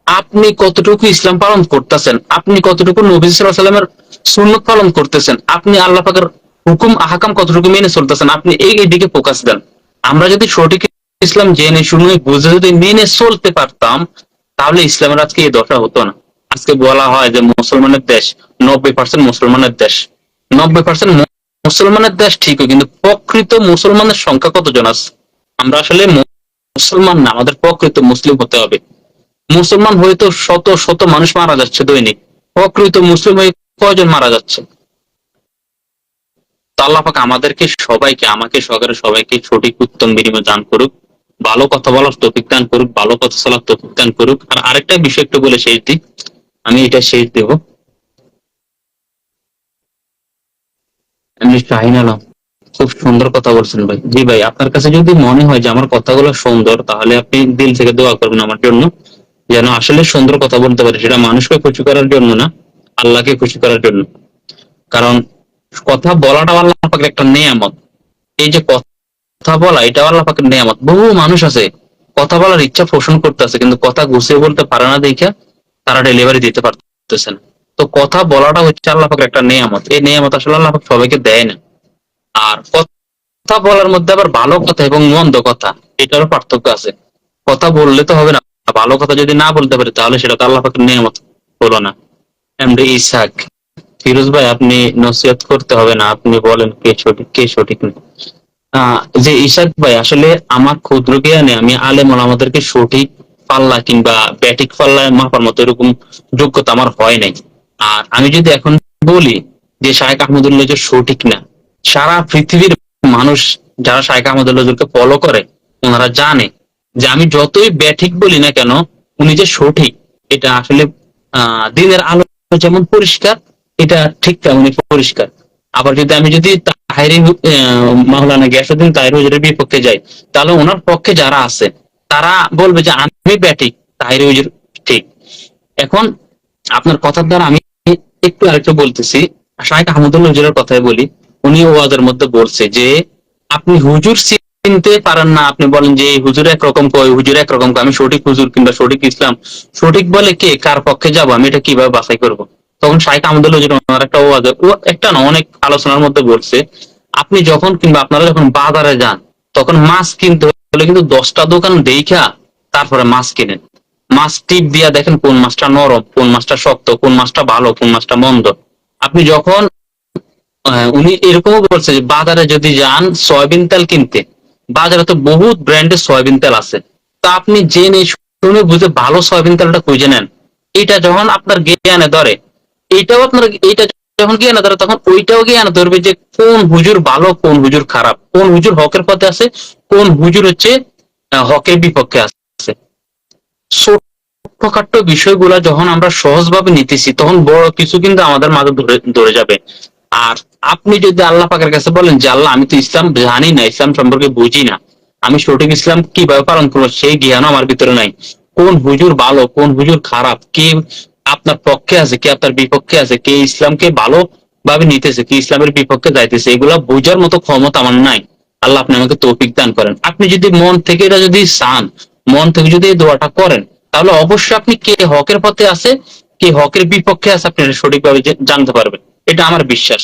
আপনি কতটুকু ইসলাম পালন করতেছেন, আপনি কতটুকু নবী সাল্লাল্লাহু আলাইহি ওয়াসাল্লামের সুন্নাত পালন করতেছেন, আপনি আল্লাহ পাকের হুকুম আহকাম কতটুকু মেনে চলতেছেন, আপনি এই দিকে ফোকাস দেন। আমরা যদি সঠিক ইসলাম জেনে শুনে বুঝে যদি মেনে চলতে পারতাম, তাহলে ইসলামের আজকে এই দশা হতো না। আজকে বলা হয় যে মুসলমানের দেশ, 90% মুসলমানের দেশ। 90% মুসলমানের দেশ ঠিকই, কিন্তু প্রকৃত মুসলমানের সংখ্যা কতজন আছে? আমরা আসলে মুসলমান না, আমাদের প্রকৃত মুসলিম হতে হবে। মুসলমান হয়ে তো শত শত মানুষ মারা যাচ্ছে দৈনিক, প্রকৃত মুসলিম হয়ে কয়জন মারা যাচ্ছে? তো আল্লাহ পাক আমাদেরকে সবাইকে, আমাকে সহকারে সবাইকে সঠিক উত্তম বিনিময় দান করুক, ভালো কথা বলার তৌফিক দান করুক, ভালো কথা চলার তৌফিক দান করুক। আর আরেকটা বিষয় একটু বলে শেষ দিই, আমি এটা শেষ দেব। এমনি শাহিন আলম, খুব সুন্দর কথা বলছেন ভাই। জি ভাই, আপনার কাছে যদি মনে হয় যে আমার কথাগুলো সুন্দর, তাহলে আপনি দিল থেকে দোয়া করবেন আমার জন্য, যেন আসলে সুন্দর কথা বলতে পারি, সেটা মানুষকে খুশি করার জন্য না, আল্লাহকে খুশি করার জন্য। কারণ কথা বলাটা আল্লাহ পাকের একটা নেয়ামত। এই যে কথা বলা, এটা আল্লাহ পাকের নেয়ামত। বহু মানুষ আছে কথা বলার ইচ্ছা পোষণ করতেছে, কিন্তু কথা গুছিয়ে বলতে পারে না দেখে তারা ডেলিভারি দিতে পারতেছে না। তো কথা বলাটা হচ্ছে আল্লাহ পাকের একটা নেয়ামত। এই নেয়ামত আসলে আল্লাহ পাক সবাইকে দেয় না। আর কথা বলার মধ্যে আবার ভালো কথা এবং মন্দ কথা, এটারও পার্থক্য আছে। কথা বললে তো হবে না, ভালো কথা যদি না বলতে পারি তাহলে সেটা তো আল্লাহ পাকের নিয়ামত হলো না। এমডি ইসাক, ফিরোজ ভাই আপনি নসিহত করতে হবে না, আপনি বলেন কে সঠিক কে সঠিক না। যে ইসাক ভাই, আসলে আমার ক্ষুদ্র জ্ঞানে আমি আলেম ওলামাদেরকে সঠিক পাল্লা কিংবা ব্যাটিক পাল্লায় মাপার মতো এরকম যোগ্যতা আমার হয় নাই। আর আমি যদি এখন বলি যে শায়েখ আহমদুল্লাহ যে সঠিক না, সারা পৃথিবীর মানুষ যারা শায়েখ আহমদুল্লাহকে ফলো করে, ওনারা জানে যে আমি যতই ব্যাঠিক বলি না কেন, উনি যে সঠিক এটা আসলে দিনের আলো যেমন পরিষ্কার, এটা ঠিক তেমনই পরিষ্কার। আবার আমি যদি তাহেরি মাওলানা গিয়াসউদ্দিন তাহেরি হুজুরের বিপক্ষে যাই, তাহলে ওনার পক্ষে যারা আছে তারা বলবে যে আমি ব্যাঠিক, তাহেরি হুজুর ঠিক। এখন আপনার কথার দ্বারা আমি একটু আরেকটু বলতেছি, শাহেখ আহমদুল্লাহ হুজুরের কথাই বলি। উনি ওয়াজের মধ্যে বলছে যে আপনি হুজুর চিনতে পারেন না, আপনি বলেন যে এই হুজুর একরকম কয়, হুজুর একরকম কয়, আমি সঠিক হুজুর কিংবা সঠিক ইসলাম সঠিক বলে কে, কার পক্ষে যাব, আমি এটা কিভাবে বাছাই করব? তখন শাহেখ আহমদুল্লাহ হুজুর ওনার একটা ওয়াজে, ও একটা না অনেক আলোচনার মধ্যে বলছে, আপনি যখন কিংবা আপনারা যখন বাজারে যান, তখন মাছ কিনতে হলে কিন্তু 10টা দোকান দেখা তারপরে মাছ কিনেন। মাছ টিপ দিয়া দেখেন কোন মাছটা নরম, কোন মাছটা শক্ত, কোন মাছটা ভালো, কোন মাছটা মন্দ। আপনি যখন উনি এরকমও বলছে যে বাজারে যদি যান সয়াবিন তেল কিনতে, বাজারে তো বহুত ব্র্যান্ডের সয়াবিন তেল আছে, তা আপনি জেনে শুনে বুঝে ভালো সয়াবিন তেলটা খুঁজে নেন। এটা যখন আপনার জ্ঞানে ধরে, এইটা যখন জ্ঞানে ধরে, তখন ওইটাও জ্ঞানে ধরবে যে কোন হুজুর ভালো, কোন হুজুর খারাপ, কোন হুজুর হকের পথে আছে, কোন হুজুর হচ্ছে হকের বিপক্ষে আছে। ছোটখাট্ট বিষয়গুলা যখন আমরা সহজভাবে নিতেছি, তখন বড় কিছু কিন্তু আমাদের মাঝে ধরে ধরে যাবে। আর আপনি যদি আল্লাহ পাকের কাছে বলেন যে আল্লাহ আমি তো ইসলাম জানি না, ইসলাম সম্পর্কে বুঝি না, আমি সঠিক ইসলাম কিভাবে পালন করবো সেই জ্ঞানও আমার ভিতরে নাই, কোন হুজুর ভালো কোন হুজুর খারাপ, কে আপনার পক্ষে আছে কে আপনার বিপক্ষে আছে, কে ইসলামকে ভালো ভাবে নিতেছে, কি ইসলামের বিপক্ষে যাইতেছে, এগুলা বোঝার মতো ক্ষমতা আমার নাই। আল্লাহ আপনি আমাকে তৌফিক দান করেন। আপনি যদি মন থেকে এটা যদি চান, মন থেকে যদি এই দোয়াটা করেন, তাহলে অবশ্যই আপনি কে হকের পথে আছে, কে হকের বিপক্ষে আছে, আপনি সঠিকভাবে জানতে পারবেন। এটা আমার বিশ্বাস।